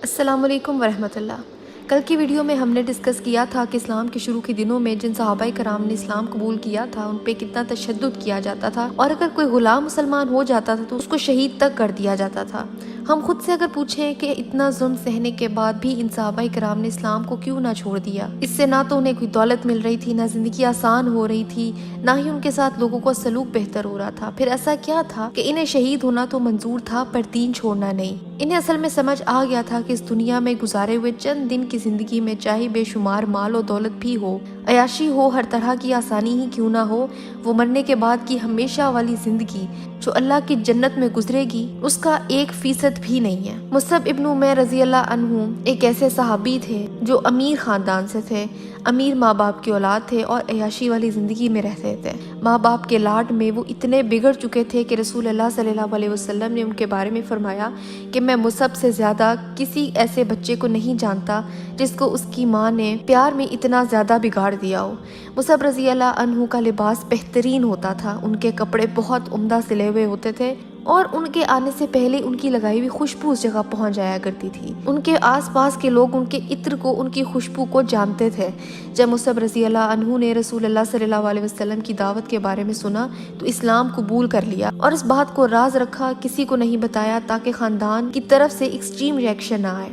السلام علیکم ورحمۃ اللہ۔ کل کی ویڈیو میں ہم نے ڈسکس کیا تھا کہ اسلام کے شروع کے دنوں میں جن صحابہ کرام نے اسلام قبول کیا تھا ان پہ کتنا تشدد کیا جاتا تھا، اور اگر کوئی غلام مسلمان ہو جاتا تھا تو اس کو شہید تک کر دیا جاتا تھا۔ ہم خود سے اگر پوچھیں کہ اتنا ظلم سہنے کے بعد بھی ان صحابہ کرام نے اسلام کو کیوں نہ چھوڑ دیا؟ اس سے نہ تو انہیں کوئی دولت مل رہی تھی، نہ زندگی آسان ہو رہی تھی، نہ ہی ان کے ساتھ لوگوں کو سلوک بہتر ہو رہا تھا۔ پھر ایسا کیا تھا کہ انہیں شہید ہونا تو منظور تھا پر دین چھوڑنا نہیں؟ انہیں اصل میں سمجھ آ گیا تھا کہ اس دنیا میں گزارے ہوئے چند دن کی زندگی میں چاہے بے شمار مال و دولت بھی ہو، عیاشی ہو، ہر طرح کی آسانی ہی کیوں نہ ہو، وہ مرنے کے بعد کی ہمیشہ والی زندگی جو اللہ کی جنت میں گزرے گی اس کا 1% بھی نہیں ہے۔ مصعب ابن عمیر رضی اللہ عنہ ایک ایسے صحابی تھے جو امیر خاندان سے تھے، امیر ماں باپ کی اولاد تھے اور عیاشی والی زندگی میں رہتے تھے۔ ماں باپ کے لاڈ میں وہ اتنے بگڑ چکے تھے کہ رسول اللہ صلی اللہ علیہ وسلم نے ان کے بارے میں فرمایا کہ میں مصعب سے زیادہ کسی ایسے بچے کو نہیں جانتا جس کو اس کی ماں نے پیار میں اتنا زیادہ بگاڑ دیا ہو۔ مصعب رضی اللہ عنہ کا لباس بہترین ہوتا تھا، ان کے کپڑے بہت عمدہ سلے ہوئے ہوتے تھے اور ان کے آنے سے پہلے ان کی لگائی ہوئی خوشبو اس جگہ پہنچ جایا کرتی تھی۔ ان کے آس پاس کے لوگ ان کے عطر کو، ان کی خوشبو کو جانتے تھے۔ جب مصعب رضی اللہ عنہ نے رسول اللہ صلی اللہ علیہ وسلم کی دعوت کے بارے میں سنا تو اسلام قبول کر لیا اور اس بات کو راز رکھا، کسی کو نہیں بتایا تاکہ خاندان کی طرف سے ایکسٹریم ریئیکشن نہ آئے۔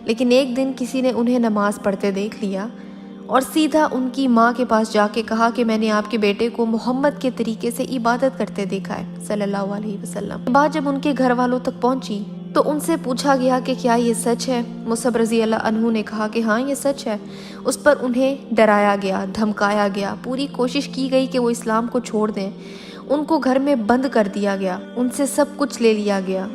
لیکن ایک دن کسی نے انہیں نماز پڑھتے دیکھ لیا اور سیدھا ان کی ماں کے پاس جا کے کہا کہ میں نے آپ کے بیٹے کو محمد کے طریقے سے عبادت کرتے دیکھا ہے صلی اللہ علیہ وسلم۔ بات جب ان کے گھر والوں تک پہنچی تو ان سے پوچھا گیا کہ کیا یہ سچ ہے؟ مصعب رضی اللہ عنہ نے کہا کہ ہاں یہ سچ ہے۔ اس پر انہیں ڈرایا گیا، دھمکایا گیا، پوری کوشش کی گئی کہ وہ اسلام کو چھوڑ دیں۔ ان کو گھر میں بند کر دیا گیا، ان سے سب کچھ لے لیا گیا،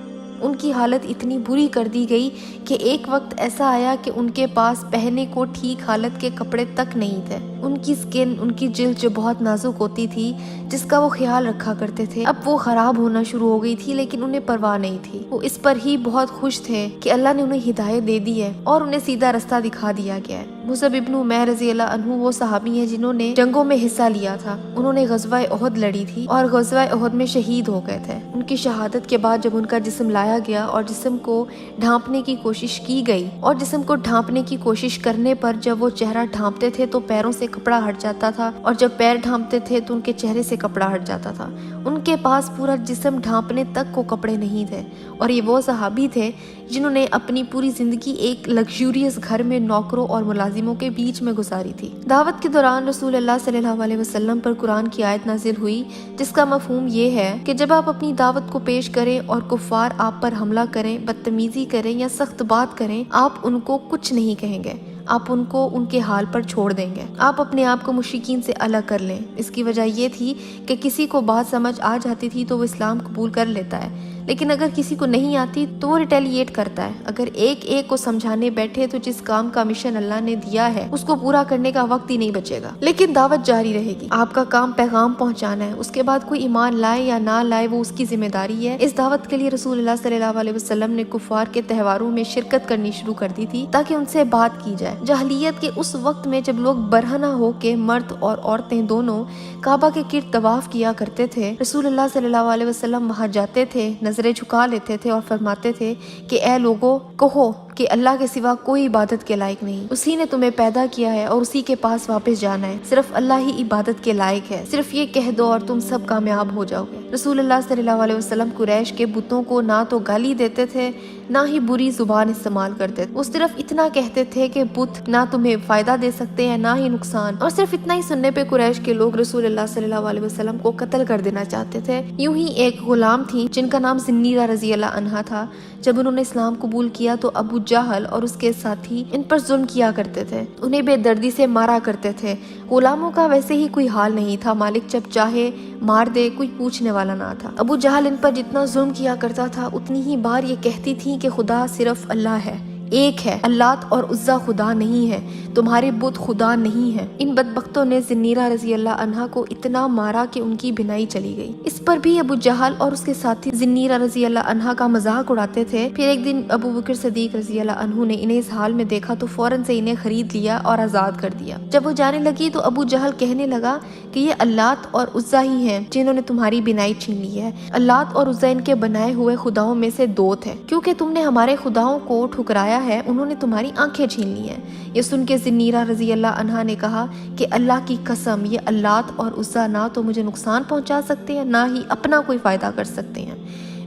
ان کی حالت اتنی بری کر دی گئی کہ ایک وقت ایسا آیا کہ ان کے پاس پہننے کو ٹھیک حالت کے کپڑے تک نہیں تھے۔ ان کی سکن، ان کی جلد جو بہت نازک ہوتی تھی، جس کا وہ خیال رکھا کرتے تھے، اب وہ خراب ہونا شروع ہو گئی تھی، لیکن انہیں پرواہ نہیں تھی۔ وہ اس پر ہی بہت خوش تھے کہ اللہ نے انہیں ہدایت دے دی ہے اور انہیں سیدھا رستہ دکھا دیا گیا ہے۔ مصعب ابن عمیر رضی اللہ عنہ وہ صحابی ہیں جنہوں نے جنگوں میں حصہ لیا تھا۔ انہوں نے غزوہ احد لڑی تھی اور غزوہ احد میں شہید ہو گئے تھے۔ ان کی شہادت کے بعد جب ان کا جسم لایا گیا اور جسم کو ڈھانپنے کی کوشش کی گئی اور جسم کو ڈھانپنے کی کوشش کرنے پر جب وہ چہرہ ڈھانپتے تھے تو پیروں سے کپڑا ہٹ جاتا تھا اور جب پیر ڈھانپتے تھے تو ان کے چہرے سے کپڑا ہٹ جاتا تھا۔ ان کے پاس پورا جسم ڈھانپنے تک کو کپڑے نہیں تھے، اور یہ وہ صحابی تھے جنہوں نے اپنی پوری زندگی ایک لگژریس گھر میں نوکروں اور ملازموں کے بیچ میں گزاری تھی۔ دعوت کے دوران رسول اللہ صلی اللہ علیہ وسلم پر قرآن کی آیت نازل ہوئی جس کا مفہوم یہ ہے کہ جب آپ اپنی دعوت کو پیش کریں اور کفار آپ پر حملہ کریں، بدتمیزی کریں یا سخت بات کریں، آپ ان کو کچھ نہیں کہیں گے، آپ ان کو ان کے حال پر چھوڑ دیں گے، آپ اپنے آپ کو مشرکین سے الگ کر لیں۔ اس کی وجہ یہ تھی کہ کسی کو بات سمجھ آ جاتی تھی تو وہ اسلام قبول کر لیتا ہے، لیکن اگر کسی کو نہیں آتی تو وہ ریٹیلیٹ کرتا ہے۔ اگر ایک ایک کو سمجھانے بیٹھے تو جس کام کا مشن اللہ نے دیا ہے اس کو پورا کرنے کا وقت ہی نہیں بچے گا، لیکن دعوت جاری رہے گی۔ آپ کا کام پیغام پہنچانا ہے، اس کے بعد کوئی ایمان لائے یا نہ لائے وہ اس کی ذمہ داری ہے۔ اس دعوت کے لیے رسول اللہ صلی اللہ علیہ وسلم نے کفار کے تہواروں میں شرکت کرنی شروع کر دی تھی تاکہ ان سے بات کی جائے۔ جاہلیت کے اس وقت میں جب لوگ برہنہ ہو کے، مرد اور عورتیں دونوں، کعبہ کے گرد طواف کیا کرتے تھے، رسول اللہ صلی اللہ علیہ وسلم وہاں جاتے تھے، نظریں جھکا لیتے تھے اور فرماتے تھے کہ اے لوگو، کہو کہ اللہ کے سوا کوئی عبادت کے لائق نہیں، اسی نے تمہیں پیدا کیا ہے اور اسی کے پاس واپس جانا ہے، صرف اللہ ہی عبادت کے لائق ہے، صرف یہ کہہ دو اور تم سب کامیاب ہو جاؤ گے۔ رسول اللہ صلی اللہ علیہ وسلم قریش کے بتوں کو نہ تو گالی دیتے تھے نہ ہی بری زبان استعمال کرتے تھے، وہ صرف اتنا کہتے تھے کہ بت نہ تمہیں فائدہ دے سکتے ہیں نہ ہی نقصان، اور صرف اتنا ہی سننے پہ قریش کے لوگ رسول اللہ صلی اللہ علیہ وسلم کو قتل کر دینا چاہتے تھے۔ یوں ہی ایک غلام تھی جن کا نام زنیرہ رضی اللہ عنہا تھا، جب انہوں نے اسلام قبول کیا تو ابو جہل اور اس کے ساتھی ان پر ظلم کیا کرتے تھے، انہیں بے دردی سے مارا کرتے تھے۔ غلاموں کا ویسے ہی کوئی حال نہیں تھا، مالک جب چاہے مار دے، کوئی پوچھنے والا نہ تھا۔ ابو جہل ان پر جتنا ظلم کیا کرتا تھا اتنی ہی بار یہ کہتی تھی کہ خدا صرف اللہ ہے، ایک ہے، اللات اور عزا خدا نہیں ہے، تمہارے بت خدا نہیں ہے۔ ان بدبختوں نے زنیرہ رضی اللہ عنہا کو اتنا مارا کہ ان کی بینائی چلی گئی۔ اس پر بھی ابو جہل اور اس کے ساتھی زنیرہ رضی اللہ عنہا کا مذاق اڑاتے تھے۔ پھر ایک دن ابو بکر صدیق رضی اللہ عنہ نے انہیں اس حال میں دیکھا تو فوراً سے انہیں خرید لیا اور آزاد کر دیا۔ جب وہ جانے لگی تو ابو جہل کہنے لگا کہ یہ اللات اور عزا ہی ہیں جنہوں نے تمہاری بینائی چھین لی ہے۔ اللات اور عزا ان کے بنائے ہوئے خداؤں میں سے دو تھے، کیونکہ تم نے ہمارے خداؤں کو ٹھکرایا آیا ہے انہوں نے تمہاری آنکھیں چھین لی ہیں۔ یہ سن کے زنیرہ رضی اللہ عنہا نے کہا کہ اللہ کی قسم، یہ اللات اور عزیٰ نہ تو مجھے نقصان پہنچا سکتے ہیں نہ ہی اپنا کوئی فائدہ کر سکتے ہیں۔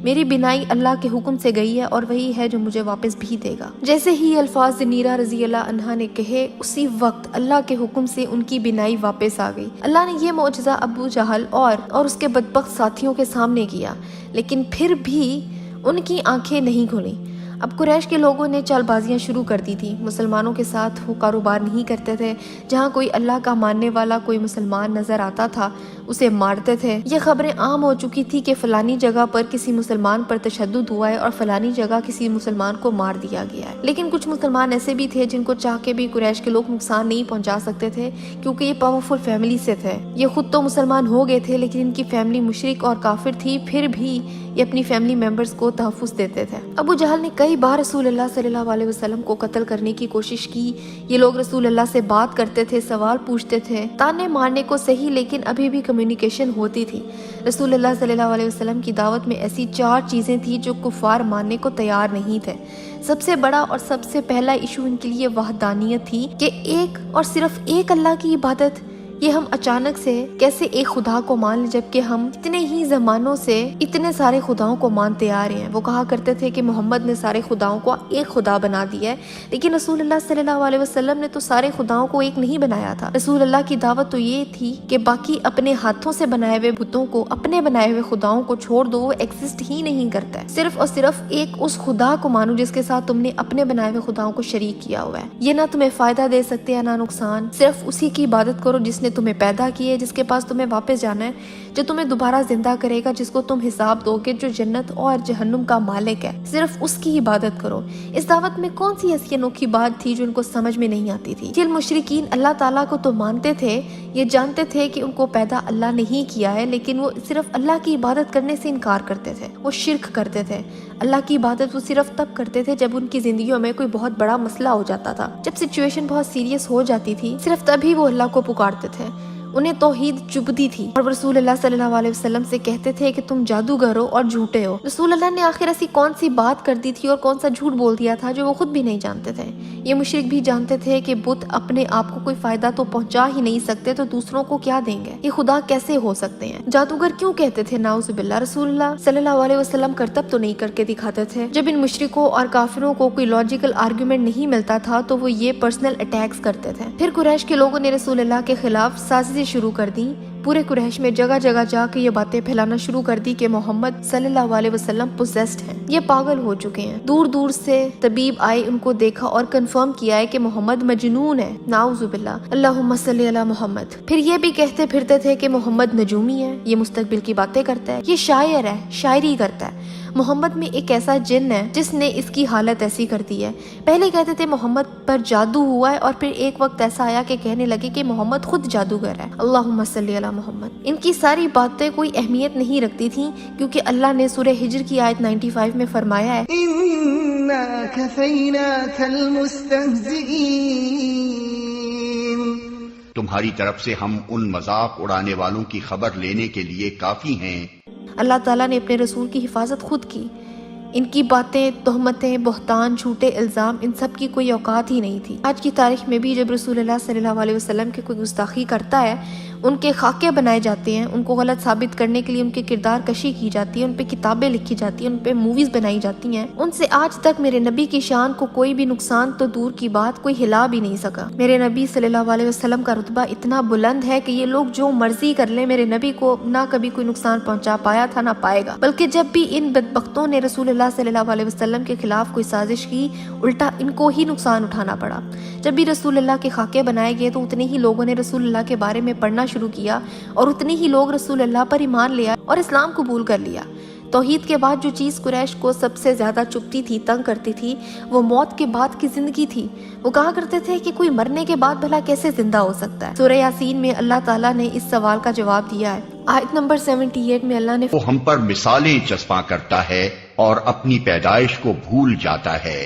میری بینائی اللہ کے حکم سے گئی ہے اور وہی ہے جو مجھے واپس بھی دے گا۔ جیسے ہی الفاظ زنیرہ رضی اللہ عنہا نے کہے اسی وقت اللہ کے حکم سے ان کی بینائی واپس آ گئی۔ اللہ نے یہ معجزہ ابو جہل اور اس کے بدبخت ساتھیوں کے سامنے کیا، لیکن پھر بھی ان کی آنکھیں نہیں کھلیں۔ اب قریش کے لوگوں نے چال بازیاں شروع کر دی تھی۔ مسلمانوں کے ساتھ وہ کاروبار نہیں کرتے تھے۔ جہاں کوئی اللہ کا ماننے والا کوئی مسلمان نظر آتا تھا اسے مارتے تھے۔ یہ خبریں عام ہو چکی تھی کہ فلانی جگہ پر کسی مسلمان پر تشدد ہوا ہے اور فلانی جگہ کسی مسلمان کو مار دیا گیا ہے۔ لیکن کچھ مسلمان ایسے بھی تھے جن کو چاہ کے بھی قریش کے لوگ نقصان نہیں پہنچا سکتے تھے، کیونکہ یہ پاورفل فیملی سے تھے۔ یہ خود تو مسلمان ہو گئے تھے لیکن ان کی فیملی مشرک اور کافر تھی، پھر بھی یہ اپنی فیملی ممبرز کو تحفظ دیتے تھے۔ ابو جہل نے کئی بار رسول اللہ صلی اللہ علیہ وسلم کو قتل کرنے کی کوشش کی۔ یہ لوگ رسول اللہ سے بات کرتے تھے، سوال پوچھتے تھے، تانے مارنے کو صحیح لیکن ابھی بھی کمیونیکیشن ہوتی تھی۔ رسول اللہ صلی اللہ علیہ وسلم کی دعوت میں ایسی 4 چیزیں تھیں جو کفار ماننے کو تیار نہیں تھے۔ سب سے بڑا اور سب سے پہلا ایشو ان کے لیے وحدانیت تھی کہ ایک اور صرف ایک اللہ کی عبادت۔ یہ ہم اچانک سے کیسے ایک خدا کو مان لیں جبکہ ہم اتنے ہی زمانوں سے اتنے سارے خداؤں کو مانتے آ رہے ہیں۔ وہ کہا کرتے تھے کہ محمد نے سارے خداؤں کو ایک خدا بنا دیا ہے، لیکن رسول اللہ صلی اللہ علیہ وسلم نے تو سارے خداؤں کو ایک نہیں بنایا تھا۔ رسول اللہ کی دعوت تو یہ تھی کہ باقی اپنے ہاتھوں سے بنائے ہوئے بتوں کو، اپنے بنائے ہوئے خداؤں کو چھوڑ دو، وہ ایگزسٹ ہی نہیں کرتا ہے۔ صرف اور صرف ایک اس خدا کو مانو جس کے ساتھ تم نے اپنے بنائے ہوئے خداؤں کو شریک کیا ہوا ہے۔ یہ نہ تمہیں فائدہ دے سکتے ہیں نہ نقصان، صرف اسی کی عبادت کرو جس نے تمہیں پیدا کی ہے، جس کے پاس تمہیں واپس جانا ہے، جو تمہیں دوبارہ زندہ کرے گا، جس کو تم حساب دو گے، جو جنت اور جہنم کا مالک ہے۔ صرف اس کی عبادت کرو۔ اس دعوت میں کون سی ایسی انوکھی بات تھی جو ان کو سمجھ میں نہیں آتی تھی؟ یہ مشرکین اللہ تعالیٰ کو تو مانتے تھے، یہ جانتے تھے کہ ان کو پیدا اللہ نہیں کیا ہے، لیکن وہ صرف اللہ کی عبادت کرنے سے انکار کرتے تھے۔ وہ شرک کرتے تھے۔ اللہ کی عبادت وہ صرف تب کرتے تھے جب ان کی زندگیوں میں کوئی بہت بڑا مسئلہ ہو جاتا تھا، جب سچویشن بہت سیریس ہو جاتی تھی، صرف تبھی وہ اللہ کو پکارتے تھے۔ انہیں توحید چبھتی تھی اور رسول اللہ صلی اللہ علیہ وسلم سے کہتے تھے کہ تم جادوگر ہو اور جھوٹے ہو۔ رسول اللہ نے آخر ایسی کون سی بات کر دی تھی اور کون سا جھوٹ بول دیا تھا جو وہ خود بھی نہیں جانتے تھے؟ یہ مشرک بھی جانتے تھے کہ بت اپنے آپ کو کوئی فائدہ تو پہنچا ہی نہیں سکتے تو دوسروں کو کیا دیں گے؟ یہ خدا کیسے ہو سکتے ہیں؟ جادوگر کیوں کہتے تھے؟ نعوذ باللہ۔ رسول اللہ صلی اللہ علیہ وسلم کرتب تو نہیں کر کے دکھاتے تھے؟ جب ان مشرکوں اور کافروں کو کوئی لاجیکل آرگومنٹ نہیں ملتا تھا تو وہ یہ پرسنل اٹیکس کرتے تھے۔ پھر قریش کے لوگوں نے رسول اللہ کے خلاف سازشیں شروع کر دی۔ پورے قریش میں جگہ جگہ جا کے یہ باتیں پھیلانا شروع کر دی کہ محمد صلی اللہ علیہ وسلم پوزیسڈ ہیں، یہ پاگل ہو چکے ہیں۔ دور دور سے طبیب آئے، ان کو دیکھا اور کنفرم کیا ہے کہ محمد مجنون ہے۔ نعوذ باللہ، اللہم صلی علی محمد۔ پھر یہ بھی کہتے پھرتے تھے کہ محمد نجومی ہے، یہ مستقبل کی باتیں کرتا ہے، یہ شاعر ہے، شاعری کرتا ہے۔ محمد میں ایک ایسا جن ہے جس نے اس کی حالت ایسی کر دی ہے۔ پہلے کہتے تھے محمد پر جادو ہوا ہے اور پھر ایک وقت ایسا آیا کہ کہنے لگے کہ محمد خود جادوگر ہے۔ اللہم صلی علی محمد۔ ان کی ساری باتیں کوئی اہمیت نہیں رکھتی تھیں، کیونکہ اللہ نے سورہ ہجر کی آیت 95 میں فرمایا ہے اِنَّا كَفَيْنَاكَ الْمُسْتَهْزِئِينَ، تمہاری طرف سے ہم ان مذاق اڑانے والوں کی خبر لینے کے لیے کافی ہیں۔ اللہ تعالیٰ نے اپنے رسول کی حفاظت خود کی۔ ان کی باتیں، تہمتیں، بہتان، جھوٹے الزام، ان سب کی کوئی اوقات ہی نہیں تھی۔ آج کی تاریخ میں بھی جب رسول اللہ صلی اللہ علیہ وسلم کی کوئی گستاخی کرتا ہے، ان کے خاکے بنائے جاتے ہیں، ان کو غلط ثابت کرنے کے لیے ان کے کردار کشی کی جاتی ہے، ان پہ کتابیں لکھی جاتی ہیں، ان پہ موویز بنائی جاتی ہیں، ان سے آج تک میرے نبی کی شان کو کوئی بھی نقصان تو دور کی بات کوئی ہلا بھی نہیں سکا۔ میرے نبی صلی اللہ علیہ وسلم کا رتبہ اتنا بلند ہے کہ یہ لوگ جو مرضی کر لیں، میرے نبی کو نہ کبھی کوئی نقصان پہنچا پایا تھا نہ پائے گا، بلکہ جب بھی ان بدبختوں نے رسول اللہ صلی اللہ علیہ وسلم کے خلاف کوئی سازش کی، الٹا ان کو ہی نقصان اٹھانا پڑا۔ جب بھی رسول اللہ کے خاکے بنائے گئے تو اتنے ہی لوگوں نے رسول اللہ کے بارے میں پڑھنا شروع کیا اور اتنے ہی لوگ رسول اللہ پر ایمان لیا اور اسلام قبول کر لیا۔ توحید کے بعد جو چیز قریش کو سب سے زیادہ چبھتی تھی، تنگ کرتی تھی، وہ موت کے بعد کی زندگی تھی۔ وہ کہا کرتے تھے کہ کوئی مرنے کے بعد بھلا کیسے زندہ ہو سکتا ہے؟ سورہ یاسین میں اللہ تعالیٰ نے اس سوال کا جواب دیا ہے۔ آیت نمبر 78 میں اللہ نے وہ ہم پر مثالیں چسپاں کرتا ہے اور اپنی پیدائش کو بھول جاتا ہے۔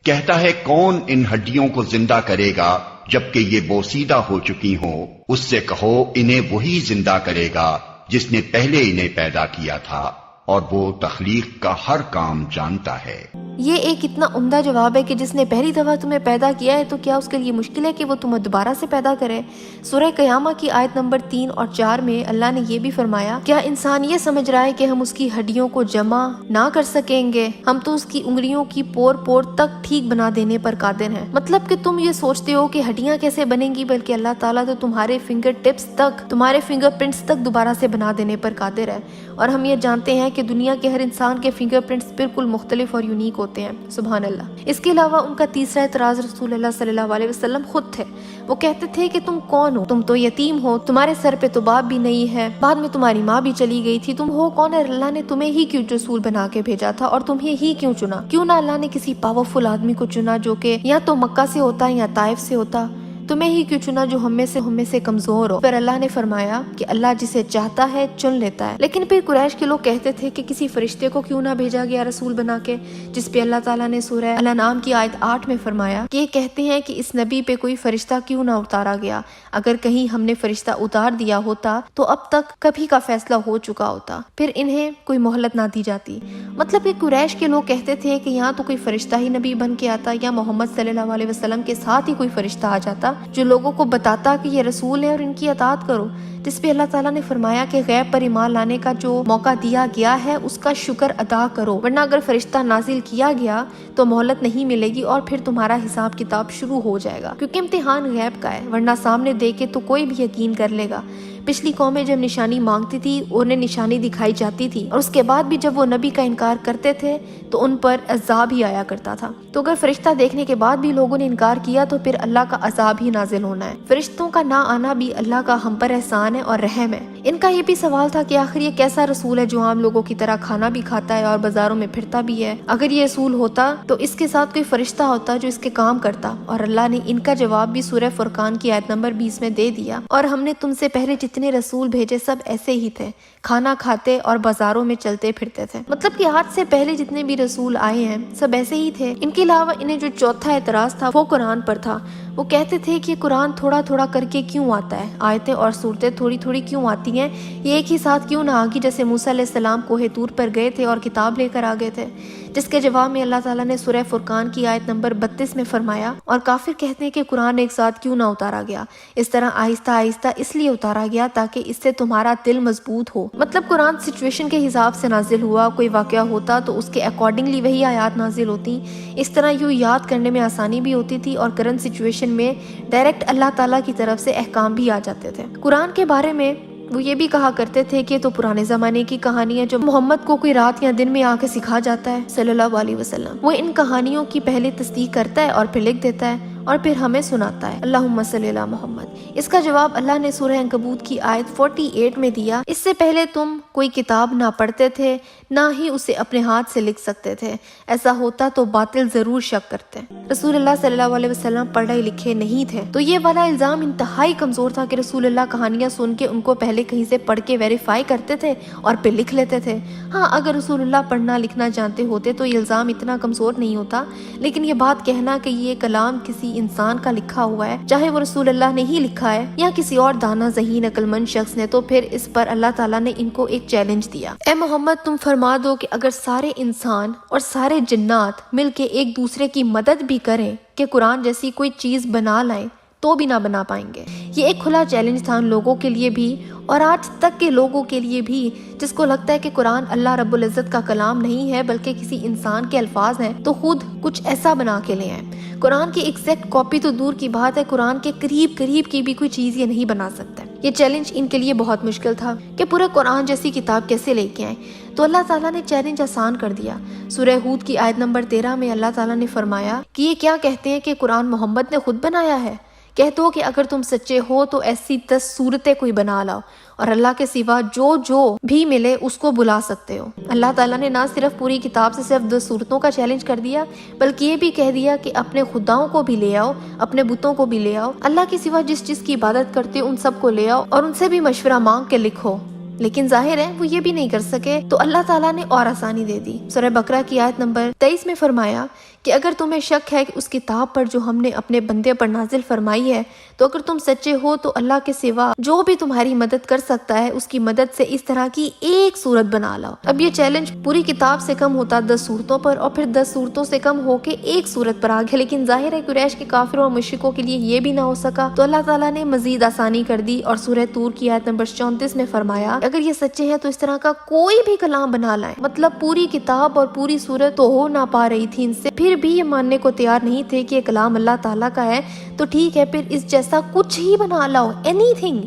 کہتا ہے کون ان ہڈیوں کو زندہ کرے گا جبکہ یہ بوسیدہ ہو چکی ہوں؟ اس سے کہو انہیں وہی زندہ کرے گا جس نے پہلے انہیں پیدا کیا تھا، اور وہ تخلیق کا ہر کام جانتا ہے۔ یہ ایک اتنا عمدہ جواب ہے کہ جس نے پہلی دفعہ تمہیں پیدا کیا ہے تو کیا اس کے لیے مشکل ہے کہ وہ تمہیں دوبارہ سے پیدا کرے؟ سورہ قیامہ کی آیت نمبر 3 اور 4 میں اللہ نے یہ بھی فرمایا، کیا انسان یہ سمجھ رہا ہے کہ ہم اس کی ہڈیوں کو جمع نہ کر سکیں گے؟ ہم تو اس کی انگلیوں کی پور پور تک ٹھیک بنا دینے پر قادر ہیں۔ مطلب کہ تم یہ سوچتے ہو کہ ہڈیاں کیسے بنیں گی، بلکہ اللہ تعالیٰ تو تمہارے فنگر ٹپس تک، تمہارے فنگر پرنٹس تک دوبارہ سے بنا دینے پر قادر ہے۔ اور ہم یہ جانتے ہیں کہ دنیا کے ہر انسان کے فنگر پرنٹس بالکل مختلف اور یونیک ہوتے ہیں، سبحان اللہ۔ اس کے علاوہ ان کا تیسرا اعتراض رسول اللہ صلی اللہ علیہ وسلم خود تھے۔ وہ کہتے تھے کہ تم کون ہو؟ تم تو یتیم ہو، تمہارے سر پہ تو باپ بھی نہیں ہے، بعد میں تمہاری ماں بھی چلی گئی تھی، تم ہو کون ہے؟ اللہ نے تمہیں ہی کیوں رسول بنا کے بھیجا تھا اور تمہیں ہی کیوں چنا؟ کیوں نہ اللہ نے کسی پاورفل آدمی کو چنا جو کہ یا تو مکہ سے ہوتا یا طائف سے ہوتا؟ تمہیں ہی کیوں چنا جو ہم میں سے کمزور ہو؟ پھر اللہ نے فرمایا کہ اللہ جسے چاہتا ہے چن لیتا ہے۔ لیکن پھر قریش کے لوگ کہتے تھے کہ کسی فرشتے کو کیوں نہ بھیجا گیا رسول بنا کے، جس پہ اللہ تعالیٰ نے سورہ الانعام کی آیت 8 میں فرمایا کہ یہ کہتے ہیں کہ اس نبی پہ کوئی فرشتہ کیوں نہ اتارا گیا، اگر کہیں ہم نے فرشتہ اتار دیا ہوتا تو اب تک کبھی کا فیصلہ ہو چکا ہوتا، پھر انہیں کوئی مہلت نہ دی جاتی۔ مطلب کہ قریش کے لوگ کہتے تھے کہ یہاں تو کوئی فرشتہ ہی نبی بن کے آتا، یا محمد صلی اللہ علیہ وسلم کے ساتھ ہی کوئی فرشتہ آ جاتا جو لوگوں کو بتاتا کہ یہ رسول ہے اور ان کی اطاعت کرو، جس پہ اللہ تعالیٰ نے فرمایا کہ غیب پر ایمان لانے کا جو موقع دیا گیا ہے اس کا شکر ادا کرو، ورنہ اگر فرشتہ نازل کیا گیا تو مہلت نہیں ملے گی اور پھر تمہارا حساب کتاب شروع ہو جائے گا، کیونکہ امتحان غیب کا ہے، ورنہ سامنے دیکھے تو کوئی بھی یقین کر لے گا۔ پچھلی قومیں جب نشانی مانگتی تھی انہیں نشانی دکھائی جاتی تھی، اور اس کے بعد بھی جب وہ نبی کا انکار کرتے تھے تو ان پر عذاب ہی آیا کرتا تھا۔ تو اگر فرشتہ دیکھنے کے بعد بھی لوگوں نے انکار کیا تو پھر اللہ کا عذاب ہی نازل ہونا ہے۔ فرشتوں کا نہ آنا بھی اللہ کا ہم پر احسان ہے اور رحم ہے۔ ان کا یہ بھی سوال تھا کہ آخر یہ کیسا رسول ہے جو عام لوگوں کی طرح کھانا بھی کھاتا ہے اور بازاروں میں پھرتا بھی ہے؟ اگر یہ رسول ہوتا تو اس کے ساتھ کوئی فرشتہ ہوتا جو اس کے کام کرتا، اور اللہ نے ان کا جواب بھی سورہ فرقان کی آیت نمبر 20 میں دے دیا، اور ہم نے تم سے پہلے جتنے رسول بھیجے سب ایسے ہی تھے، کھانا کھاتے اور بازاروں میں چلتے پھرتے تھے۔ مطلب کہ آج سے پہلے جتنے بھی رسول آئے ہیں سب ایسے ہی تھے۔ ان کے علاوہ انہیں جو چوتھا اعتراض تھا وہ قرآن پر تھا۔ وہ کہتے تھے کہ قرآن تھوڑا تھوڑا کر کے کیوں آتا ہے، آیتیں اور صورتیں تھوڑی تھوڑی کیوں آتی ہیں، یہ ایک ہی ساتھ کیوں نہ آگی جیسے موسیٰ علیہ السلام کوہ طور پر گئے تھے اور کتاب لے کر آ گئے تھے؟ جس کے جواب میں اللہ تعالیٰ نے سورہ فرقان کی آیت نمبر 32 میں فرمایا، اور کافر کہتے ہیں کہ قرآن ایک ساتھ کیوں نہ اتارا گیا، اس طرح آہستہ آہستہ اس لیے اتارا گیا تاکہ اس سے تمہارا دل مضبوط ہو۔ مطلب قرآن سچویشن کے حساب سے نازل ہوا، کوئی واقعہ ہوتا تو اس کے اکارڈنگلی وہی آیات نازل ہوتی، اس طرح یوں یاد کرنے میں آسانی بھی ہوتی تھی اور کرنٹ سچویشن میں ڈائریکٹ اللہ تعالیٰ کی طرف سے احکام بھی آ جاتے تھے۔ قرآن کے بارے میں وہ یہ بھی کہا کرتے تھے کہ تو پرانے زمانے کی کہانی ہے جو محمد کو کوئی رات یا دن میں آ کے سکھا جاتا ہے صلی اللہ علیہ وسلم، وہ ان کہانیوں کی پہلے تصدیق کرتا ہے اور پھر لکھ دیتا ہے اور پھر ہمیں سناتا ہے، اللہم صلی علی محمد۔ اس کا جواب اللہ نے سورہ عنکبوت کی آیت 48 میں دیا، اس سے پہلے تم کوئی کتاب نہ پڑھتے تھے نہ ہی اسے اپنے ہاتھ سے لکھ سکتے تھے، ایسا ہوتا تو باطل ضرور شک کرتے۔ رسول اللہ صلی اللہ علیہ وسلم پڑھے لکھے نہیں تھے، تو یہ والا الزام انتہائی کمزور تھا کہ رسول اللہ کہانیاں سن کے ان کو پہلے کہیں سے پڑھ کے ویریفائی کرتے تھے اور پھر لکھ لیتے تھے۔ ہاں اگر رسول اللہ پڑھنا لکھنا جانتے ہوتے تو یہ الزام اتنا کمزور نہیں ہوتا، لیکن یہ بات کہنا کہ یہ کلام کسی انسان کا لکھا ہوا ہے، چاہے وہ رسول اللہ نے ہی لکھا ہے یا کسی اور دانا ذہین عقل مند شخص نے، تو پھر اس پر اللہ تعالیٰ نے ان کو ایک چیلنج دیا، اے محمد تم فرما دو کہ اگر سارے انسان اور سارے جنات مل کے ایک دوسرے کی مدد بھی کریں کہ قرآن جیسی کوئی چیز بنا لائیں تو بھی نہ بنا پائیں گے۔ یہ ایک کھلا چیلنج تھا ان لوگوں کے لیے بھی اور آج تک کے لوگوں کے لیے بھی جس کو لگتا ہے کہ قرآن اللہ رب العزت کا کلام نہیں ہے بلکہ کسی انسان کے الفاظ ہیں، تو خود کچھ ایسا بنا کے لے آئیں۔ قرآن کی ایگزیکٹ کاپی تو دور کی بات ہے، قرآن کے قریب کی بھی کوئی چیز یہ نہیں بنا سکتا۔ یہ چیلنج ان کے لیے بہت مشکل تھا کہ پورے قرآن جیسی کتاب کیسے لے کے آئیں، تو اللہ تعالیٰ نے چیلنج آسان کر دیا۔ سورہ ہود کی آیت نمبر 13 میں اللہ تعالیٰ نے فرمایا کہ یہ کیا کہتے ہیں کہ قرآن محمد نے خود بنایا ہے؟ کہہ دو کہ اگر تم سچے ہو تو ایسی 10 صورتیں کوئی بنا لاؤ اور اللہ کے سوا جو بھی ملے اس کو بلا سکتے ہو۔ اللہ تعالیٰ نے نہ صرف پوری کتاب سے صرف 10 صورتوں کا چیلنج کر دیا بلکہ یہ بھی کہہ دیا کہ اپنے خداؤں کو بھی لے آؤ، اپنے بتوں کو بھی لے آؤ، اللہ کے سوا جس چیز کی عبادت کرتے ہو ان سب کو لے آؤ اور ان سے بھی مشورہ مانگ کے لکھو۔ لیکن ظاہر ہے وہ یہ بھی نہیں کر سکے تو اللہ تعالیٰ نے اور آسانی دے دی۔ سورہ بقرہ کی آیت نمبر 23 میں فرمایا کہ اگر تمہیں شک ہے کہ اس کتاب پر جو ہم نے اپنے بندے پر نازل فرمائی ہے تو اگر تم سچے ہو تو اللہ کے سوا جو بھی تمہاری مدد کر سکتا ہے اس کی مدد سے اس طرح کی ایک صورت بنا لاؤ۔ اب یہ چیلنج پوری کتاب سے کم ہوتا 10 صورتوں پر اور پھر 10 صورتوں سے کم ہو کے ایک صورت پر آ گیا، لیکن ظاہر ہے قریش کے کافروں اور مشرکوں کے لیے یہ بھی نہ ہو سکا تو اللہ تعالیٰ نے مزید آسانی کر دی اور سورہ طور کی آیت نمبر 34 میں فرمایا اگر یہ سچے ہیں تو اس طرح کا کوئی بھی کلام بنا لائیں۔ مطلب پوری کتاب اور پوری سورت تو ہو نہ پا رہی تھی ان سے، پھر بھی یہ ماننے کو تیار نہیں تھے کہ یہ کلام اللہ تعالیٰ کا ہے، تو ٹھیک ہے پھر اس جیسا کچھ ہی بنا لاؤ، اینی تھنگ،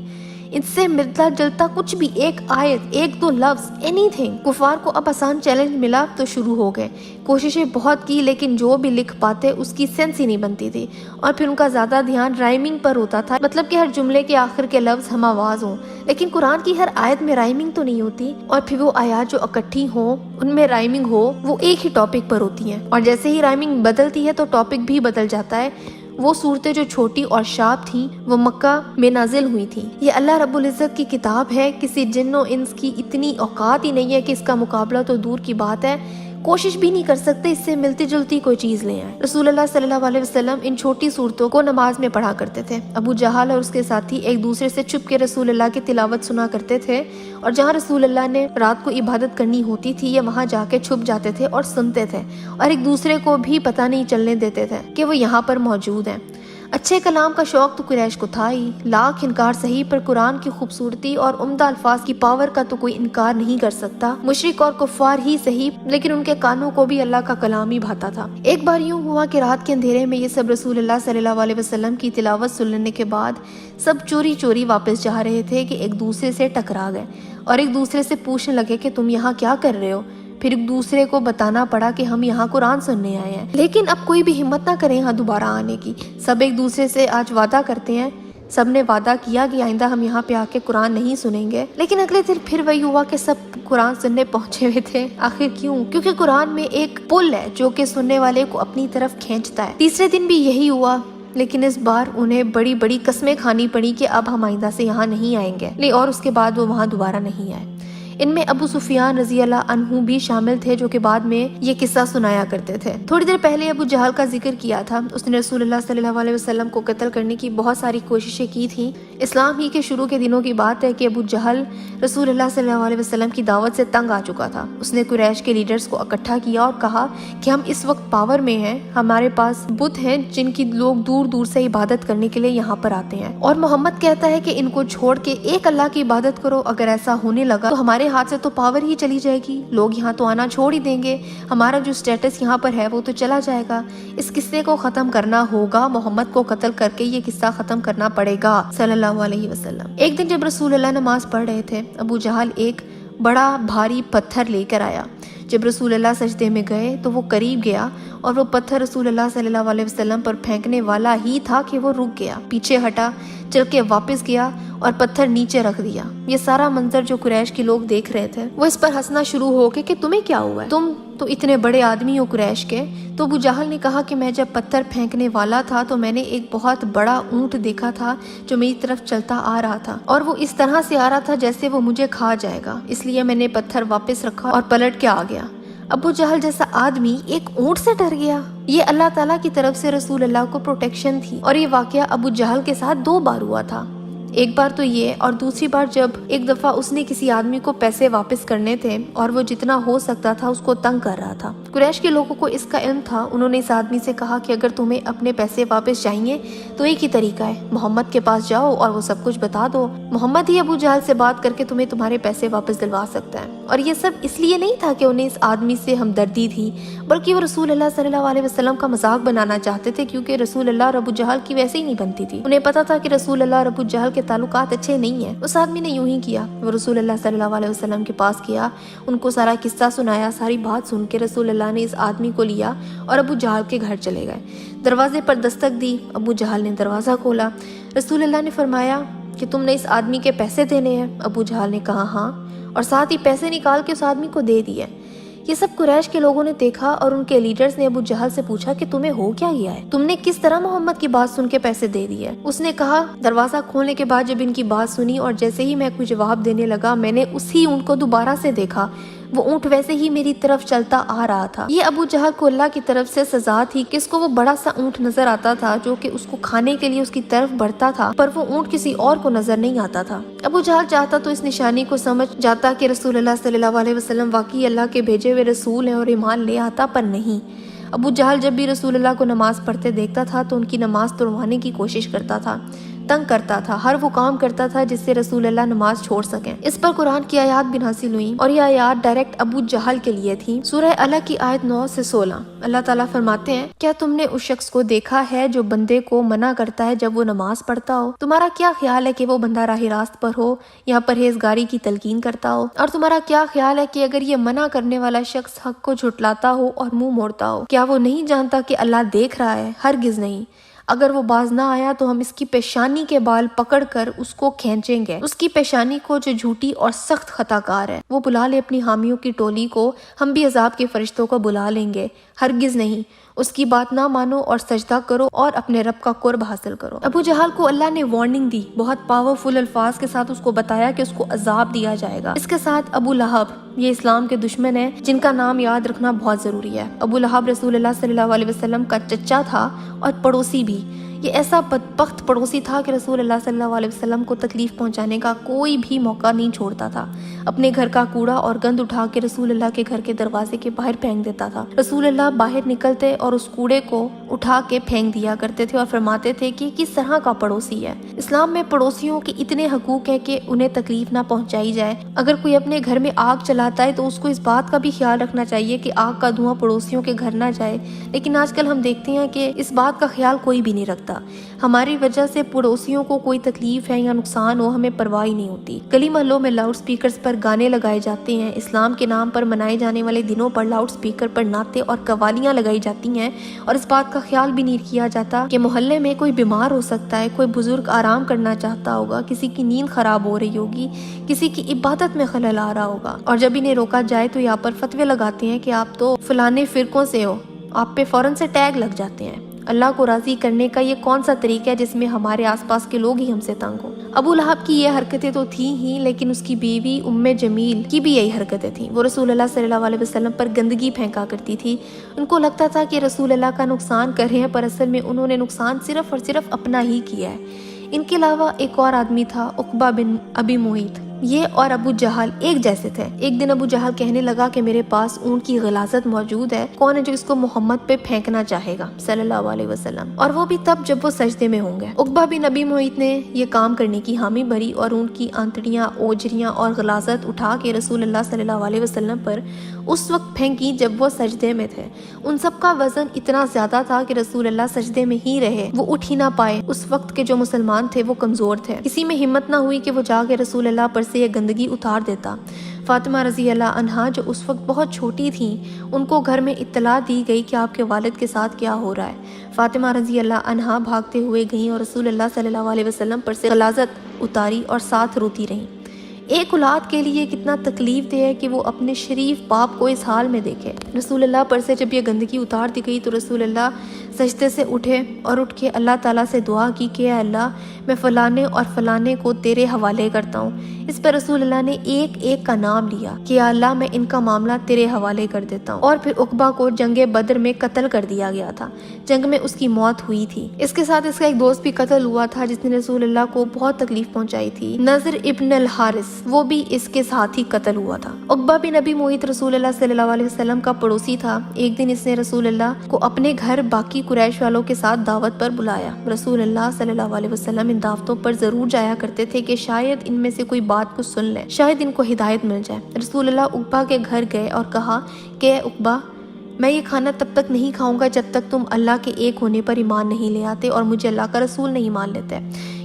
اس سے ملتا جلتا کچھ بھی، ایک آیت، ایک دو لفظ، اینی تھنگ۔ کفار کو اب آسان چیلنج ملا تو شروع ہو گئے، کوششیں بہت کی لیکن جو بھی لکھ پاتے اس کی سینس ہی نہیں بنتی تھی، اور پھر ان کا زیادہ دھیان رائمنگ پر ہوتا تھا، مطلب کہ ہر جملے کے آخر کے لفظ ہم آواز ہوں، لیکن قرآن کی ہر آیت میں رائمنگ تو نہیں ہوتی، اور پھر وہ آیات جو اکٹھی ہوں ان میں رائمنگ ہو وہ ایک ہی ٹاپک پر ہوتی ہیں، اور جیسے ہی رائمنگ بدلتی ہے تو ٹاپک بھی بدل جاتا ہے۔ وہ صورتیں جو چھوٹی اور شارپ تھیں وہ مکہ میں نازل ہوئی تھیں۔ یہ اللہ رب العزت کی کتاب ہے، کسی جن و انس کی اتنی اوقات ہی نہیں ہے کہ اس کا مقابلہ تو دور کی بات ہے، کوشش بھی نہیں کر سکتے اس سے ملتی جلتی کوئی چیز لے آئیں۔ رسول اللہ صلی اللہ علیہ وسلم ان چھوٹی صورتوں کو نماز میں پڑھا کرتے تھے۔ ابو جہل اور اس کے ساتھی ایک دوسرے سے چھپ کے رسول اللہ کی تلاوت سنا کرتے تھے، اور جہاں رسول اللہ نے رات کو عبادت کرنی ہوتی تھی یہ وہاں جا کے چھپ جاتے تھے اور سنتے تھے، اور ایک دوسرے کو بھی پتہ نہیں چلنے دیتے تھے کہ وہ یہاں پر موجود ہیں۔ اچھے کلام کا شوق تو قریش کو تھا ہی، لاکھ انکار صحیح پر قرآن کی خوبصورتی اور عمدہ الفاظ کی پاور کا تو کوئی انکار نہیں کر سکتا، مشرک اور کفار ہی صحیح لیکن ان کے کانوں کو بھی اللہ کا کلام ہی بھاتا تھا۔ ایک بار یوں ہوا کہ رات کے اندھیرے میں یہ سب رسول اللہ صلی اللہ علیہ وسلم کی تلاوت سن لینے کے بعد سب چوری چوری واپس جا رہے تھے کہ ایک دوسرے سے ٹکرا گئے اور ایک دوسرے سے پوچھنے لگے کہ تم یہاں کیا کر رہے ہو؟ پھر ایک دوسرے کو بتانا پڑا کہ ہم یہاں قرآن سننے آئے ہیں، لیکن اب کوئی بھی ہمت نہ کرے یہاں دوبارہ آنے کی۔ سب ایک دوسرے سے آج وعدہ کرتے ہیں، سب نے وعدہ کیا کہ آئندہ ہم یہاں پہ آ کے قرآن نہیں سنیں گے، لیکن اگلے دن پھر وہی ہوا کہ سب قرآن سننے پہنچے ہوئے تھے۔ آخر کیوں؟ کیونکہ قرآن میں ایک پل ہے جو کہ سننے والے کو اپنی طرف کھینچتا ہے۔ تیسرے دن بھی یہی ہوا، لیکن اس بار انہیں بڑی بڑی قسمیں کھانی پڑی کہ اب ہم آئندہ سے یہاں نہیں آئیں گے، اور اس کے بعد وہ وہاں دوبارہ نہیں آئے۔ ان میں ابو سفیان رضی اللہ عنہ بھی شامل تھے جو کہ بعد میں یہ قصہ سنایا کرتے تھے۔ تھوڑی دیر پہلے ابو جہل کا ذکر کیا تھا، اس نے رسول اللہ صلی اللہ علیہ وسلم کو قتل کرنے کی بہت ساری کوششیں کی تھیں۔ اسلام ہی کے شروع کے دنوں کی بات ہے کہ ابو جہل رسول اللہ صلی اللہ علیہ وسلم کی دعوت سے تنگ آ چکا تھا۔ اس نے قریش کے لیڈرز کو اکٹھا کیا اور کہا کہ ہم اس وقت پاور میں ہیں، ہمارے پاس بت ہیں جن کی لوگ دور دور سے عبادت کرنے کے لیے یہاں پر آتے ہیں، اور محمد کہتا ہے کہ ان کو چھوڑ کے ایک اللہ کی عبادت کرو، اگر ایسا ہونے لگا تو ہمارے ہاتھ سے تو پاور ہی چلی جائے گی، لوگ یہاں تو آنا چھوڑ ہی دیں گے، ہمارا جو سٹیٹس یہاں پر ہے وہ تو چلا جائے گا، اس قصے کو ختم کرنا ہوگا، محمد کو قتل کر کے یہ قصہ ختم کرنا پڑے گا صلی اللہ علیہ وسلم۔ ایک دن جب رسول اللہ نماز پڑھ رہے تھے، ابو جہل ایک بڑا بھاری پتھر لے کر آیا۔ جب رسول اللہ سجدے میں گئے تو وہ قریب گیا اور وہ پتھر رسول اللہ صلی اللہ علیہ وسلم پر پھینکنے والا ہی تھا کہ وہ رک گیا، پیچھے ہٹا، چل کے واپس گیا اور پتھر نیچے رکھ دیا۔ یہ سارا منظر جو قریش کے لوگ دیکھ رہے تھے وہ اس پر ہنسنا شروع ہو گئے کہ تمہیں کیا ہوا ہے، تم تو اتنے بڑے آدمی ہو قریش کے۔ تو ابو جہل نے کہا کہ میں جب پتھر پھینکنے والا تھا تو میں نے ایک بہت بڑا اونٹ دیکھا تھا جو میری طرف چلتا آ رہا تھا، اور وہ اس طرح سے آ رہا تھا جیسے وہ مجھے کھا جائے گا، اس لیے میں نے پتھر واپس رکھا اور پلٹ کے آ گیا۔ ابو جہل جیسا آدمی ایک اونٹ سے ڈر گیا۔ یہ اللہ تعالیٰ کی طرف سے رسول اللہ کو پروٹیکشن تھی، اور یہ واقعہ ابو جہل کے ساتھ 2 بار ہوا تھا۔ ایک بار تو یہ، اور دوسری بار جب ایک دفعہ اس نے کسی آدمی کو پیسے واپس کرنے تھے اور وہ جتنا ہو سکتا تھا اس کو تنگ کر رہا تھا۔ قریش کے لوگوں کو اس کا علم تھا، انہوں نے اس آدمی سے کہا کہ اگر تمہیں اپنے پیسے واپس چاہیے تو ایک ہی طریقہ ہے، محمد کے پاس جاؤ اور وہ سب کچھ بتا دو، محمد ہی ابو جہل سے بات کر کے تمہیں تمہارے پیسے واپس دلوا سکتا ہے۔ اور یہ سب اس لیے نہیں تھا کہ انہیں اس آدمی سے ہمدردی تھی، بلکہ وہ رسول اللہ صلی اللہ علیہ وسلم کا مذاق بنانا چاہتے تھے، کیونکہ رسول اللہ اور ابو جہل کی ویسے ہی نہیں بنتی تھی۔ انہیں پتا تھا کہ رسول اللہ اور ابو جہل کے تعلقات اچھے نہیں ہیں۔ اس آدمی نے یوں ہی کیا، وہ رسول اللہ صلی اللہ علیہ وسلم کے پاس گیا، ان کو سارا قصہ سنایا۔ ساری بات سن کے رسول اللہ نے اس آدمی کو لیا اور ابو جہل کے گھر چلے گئے۔ دروازے پر دستک دی، ابو جہل نے دروازہ کھولا۔ رسول اللہ نے فرمایا کہ تم نے اس آدمی کے پیسے دینے ہیں؟ ابو جہل نے کہا ہاں، اور ساتھ ہی پیسے نکال کے اس آدمی کو دے دیے۔ یہ سب قریش کے لوگوں نے دیکھا اور ان کے لیڈرز نے ابو جہل سے پوچھا کہ تمہیں ہو کیا گیا ہے، تم نے کس طرح محمد کی بات سن کے پیسے دے دیے؟ اس نے کہا دروازہ کھولنے کے بعد جب ان کی بات سنی اور جیسے ہی میں کوئی جواب دینے لگا میں نے اسی اونٹ کو دوبارہ سے دیکھا، وہ اونٹ ویسے ہی میری طرف چلتا آ رہا تھا۔ یہ ابو جہل کو اللہ کی طرف سے سزا تھی کہ اس کو وہ بڑا سا اونٹ نظر آتا تھا جو کہ اس کو کھانے کے لیے اس کی طرف بڑھتا تھا، پر وہ اونٹ کسی اور کو نظر نہیں آتا تھا۔ ابو جہل چاہتا تو اس نشانی کو سمجھ جاتا کہ رسول اللہ صلی اللہ علیہ وسلم واقعی اللہ کے بھیجے ہوئے رسول ہیں اور ایمان لے آتا، پر نہیں۔ ابو جہل جب بھی رسول اللہ کو نماز پڑھتے دیکھتا تھا تو ان کی نماز توڑوانے کی کوشش کرتا تھا، تنگ کرتا تھا، ہر وہ کام کرتا تھا جس سے رسول اللہ نماز چھوڑ سکیں۔ اس پر قرآن کی آیات بھی نازل ہوئیں اور یہ آیات ڈائریکٹ ابو جہل کے لیے تھی۔ سورہ الگ کی آیت 9 سے 16 اللہ تعالیٰ فرماتے ہیں، کیا تم نے اس شخص کو دیکھا ہے جو بندے کو منع کرتا ہے جب وہ نماز پڑھتا ہو؟ تمہارا کیا خیال ہے کہ وہ بندہ راہ راست پر ہو یا پرہیزگاری کی تلقین کرتا ہو؟ اور تمہارا کیا خیال ہے کہ اگر یہ منع کرنے والا شخص حق کو جھٹلاتا ہو اور منہ موڑتا ہو، کیا وہ نہیں جانتا کہ اللہ دیکھ رہا ہے؟ ہرگز نہیں۔ اگر وہ باز نہ آیا تو ہم اس کی پیشانی کے بال پکڑ کر اس کو کھینچیں گے، اس کی پیشانی کو جو جھوٹی اور سخت خطا کار ہے۔ وہ بلا لے اپنی حامیوں کی ٹولی کو، ہم بھی عذاب کے فرشتوں کو بلا لیں گے۔ ہرگز نہیں، اس کی بات نہ مانو اور سجدہ کرو اور اپنے رب کا قرب حاصل کرو۔ ابو جہل کو اللہ نے وارننگ دی، بہت پاورفل الفاظ کے ساتھ اس کو بتایا کہ اس کو عذاب دیا جائے گا۔ اس کے ساتھ ابو لہب، یہ اسلام کے دشمن ہیں جن کا نام یاد رکھنا بہت ضروری ہے۔ ابو لہب رسول اللہ صلی اللہ علیہ وسلم کا چچا تھا اور پڑوسی بھی۔ یہ ایسا بدبخت پڑوسی تھا کہ رسول اللہ صلی اللہ علیہ وسلم کو تکلیف پہنچانے کا کوئی بھی موقع نہیں چھوڑتا تھا۔ اپنے گھر کا کوڑا اور گند اٹھا کے رسول اللہ کے گھر کے دروازے کے باہر پھینک دیتا تھا۔ رسول اللہ باہر نکلتے اور اس کوڑے کو اٹھا کے پھینک دیا کرتے تھے اور فرماتے تھے کہ کس طرح کا پڑوسی ہے۔ اسلام میں پڑوسیوں کے اتنے حقوق ہے کہ انہیں تکلیف نہ پہنچائی جائے۔ اگر کوئی اپنے گھر میں آگ چلاتا ہے تو اس کو اس بات کا بھی خیال رکھنا چاہیے کہ آگ کا دھواں پڑوسیوں کے گھر نہ جائے، لیکن آج کل ہم دیکھتے ہیں کہ اس بات کا خیال کوئی بھی نہیں رکھتا۔ ہماری وجہ سے پڑوسیوں کو کوئی تکلیف ہے یا نقصان ہو، ہمیں پرواہ نہیں ہوتی۔ گلی محلوں میں لاؤڈ سپیکرز پر گانے لگائے جاتے ہیں، اسلام کے نام پر منائے جانے والے دنوں پر لاؤڈ سپیکر پر نعتیں اور قوالیاں لگائی جاتی ہیں، اور اس بات کا خیال بھی نہیں کیا جاتا کہ محلے میں کوئی بیمار ہو سکتا ہے، کوئی بزرگ آرام کرنا چاہتا ہوگا، کسی کی نیند خراب ہو رہی ہوگی، کسی کی عبادت میں خلل آ رہا ہوگا، اور جب انہیں روکا جائے تو یہاں پر فتوے لگاتے ہیں کہ آپ تو فلانے فرقوں سے ہو، آپ پہ فوراً سے ٹیگ لگ جاتے ہیں۔ اللہ کو راضی کرنے کا یہ کون سا طریقہ ہے جس میں ہمارے آس پاس کے لوگ ہی ہم سے تنگ ہوں؟ ابو لہب کی یہ حرکتیں تو تھیں ہی، لیکن اس کی بیوی ام جمیل کی بھی یہی حرکتیں تھیں۔ وہ رسول اللہ صلی اللہ علیہ وسلم پر گندگی پھینکا کرتی تھی۔ ان کو لگتا تھا کہ رسول اللہ کا نقصان کر رہے ہیں، پر اصل میں انہوں نے نقصان صرف اور صرف اپنا ہی کیا ہے۔ ان کے علاوہ ایک اور آدمی تھا، عقبہ بن ابی معیط۔ یہ اور ابو جہل ایک جیسے تھے۔ ایک دن ابو جہل کہنے لگا کہ میرے پاس اونٹ کی غلاظت موجود ہے، کون ہے جو اس کو محمد پہ پھینکنا چاہے گا صلی اللہ علیہ وسلم، اور وہ بھی تب جب وہ سجدے میں ہوں گے۔ عقبہ بن ابی معیط نے یہ کام کرنے کی حامی بھری اور اونٹ کی آنتڑیاں، اوجریاں اور غلاظت اٹھا کے رسول اللہ صلی اللہ علیہ وسلم پر اس وقت پھینکی جب وہ سجدے میں تھے۔ ان سب کا وزن اتنا زیادہ تھا کہ رسول اللہ سجدے میں ہی رہے، وہ اٹھ ہی نہ پائے۔ اس وقت کے جو مسلمان تھے وہ کمزور تھے، کسی میں ہمت نہ ہوئی کہ وہ جا کے رسول اللہ پر سے یہ گندگی اتار دیتا۔ فاطمہ رضی اللہ عنہا جو اس وقت بہت چھوٹی تھیں، ان کو گھر میں اطلاع دی گئی کہ آپ کے والد کے ساتھ کیا ہو رہا ہے۔ فاطمہ رضی اللہ عنہا بھاگتے ہوئے گئیں اور رسول اللہ صلی اللہ علیہ وسلم پر سے غلاظت اتاری اور ساتھ روتی رہیں۔ ایک اولاد کے لیے کتنا تکلیف دہ ہے کہ وہ اپنے شریف باپ کو اس حال میں دیکھے۔ رسول اللہ پر سے جب یہ گندگی اتار دی گئی تو رسول اللہ سجدے سے اٹھے اور اٹھ کے اللہ تعالیٰ سے دعا کی کہ اے اللہ، میں فلانے اور فلانے کو تیرے حوالے کرتا ہوں۔ اس پر رسول اللہ نے ایک ایک کا نام لیا کہ یا اللہ، میں ان کا معاملہ تیرے حوالے کر دیتا ہوں۔ اور پھر عقبہ کو جنگ بدر میں قتل کر دیا گیا تھا، جنگ میں اس کی موت ہوئی تھی۔ اس کے ساتھ اس کا ایک دوست بھی قتل ہوا تھا جس نے رسول اللہ کو بہت تکلیف پہنچائی تھی، نضر ابن الحارث، وہ بھی اس کے ساتھ ہی قتل ہوا تھا۔ عقبہ بن ابی معیط رسول اللہ صلی اللہ علیہ وسلم کا پڑوسی تھا۔ ایک دن اس نے رسول اللہ کو اپنے گھر باقی قریش والوں کے ساتھ دعوت پر بلایا۔ رسول اللہ صلی اللہ علیہ وسلم ان دعوتوں پر ضرور جایا کرتے تھے کہ شاید ان میں سے کوئی بات کو سن لیں، شاید ان کو ہدایت مل جائے۔ رسول اللہ عقبہ کے گھر گئے اور کہا کہ اے عقبہ، میں یہ کھانا تب تک نہیں کھاؤں گا جب تک تم اللہ کے ایک ہونے پر ایمان نہیں لے آتے اور مجھے اللہ کا رسول نہیں مان لیتے۔